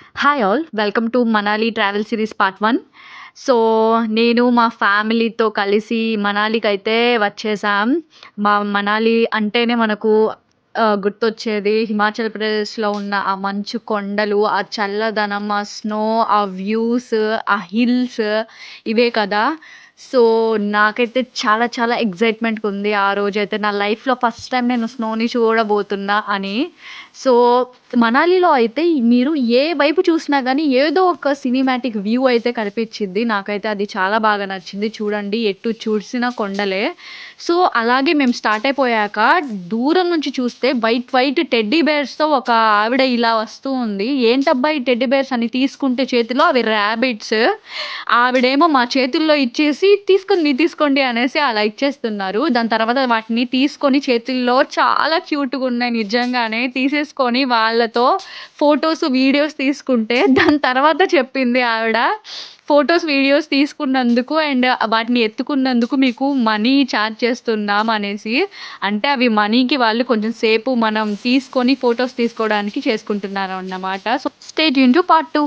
Hi all. Welcome to 'Manali travel series part 1'. So, నేను మా ఫ్యామిలీతో కలిసి మనాలికైతే వచ్చేసాం. మనాలి అంటేనే మనకు గుర్తొచ్చేది హిమాచల్ ప్రదేశ్‌లో ఉన్న ఆ మంచు కొండలు, ఆ చల్లదనం, ఆ స్నో, ఆ వ్యూస్, ఆ హిల్స్ ఇవే కదా! సో, నాకైతే చాలా చాలా ఎక్సైట్‌మెంట్‌గుంది ఆ రోజైతే. నా లైఫ్‌లో ఫస్ట్ టైమ్ నేను స్నోని చూడబోతున్నా అని. సో, మనాలిలో అయితే మీరు ఏ వైపు చూసినా గానీ ఏదో ఒక సినిమాటిక్ వ్యూ అయితే కనిపిచ్చిద్ది. నాకైతే అది చాలా బాగా నచ్చింది. చూడండి ఎటు చూసినా కొండలే. సో, అలాగే మేము స్టార్ట్ అయిపోయాక దూరం నుంచి చూస్తే వైట్ వైట్ టెడ్డీ బేర్స్‌తో ఒక ఆవిడ ఇలా వస్తూ ఉంది. ఏంటబ్బా! ఈ టెడ్డీ బేర్స్ అని తీసుకుంటే చేతిలో అవి ర్యాబిట్స్. ఆవిడేమో మా చేతుల్లో ఇచ్చేసి తీసుకోండి అనేసి అలా ఇచ్చేస్తున్నారు. దాని తర్వాత వాటిని తీసుకొని చేతుల్లో చాలా క్యూట్‌గున్నాయి నిజంగానే. తీసేసుకొని వాళ్ళతో ఫోటోస్, వీడియోస్ తీసుకుంటే దాని తర్వాత చెప్పింది ఆవిడ, ఫోటోస్, వీడియోస్ తీసుకున్నందుకు అండ్ వాటిని ఎత్తుకున్నందుకు మీకు మనీ చార్జ్ చేస్తున్నాం అనేసి. అంటే అవి మనీకి వాళ్ళు కొంచెం సేపు మనం తీసుకొని ఫోటోస్ తీసుకోవడానికి చేసుకుంటున్నారన్నమాట. So, stay tuned to part 2.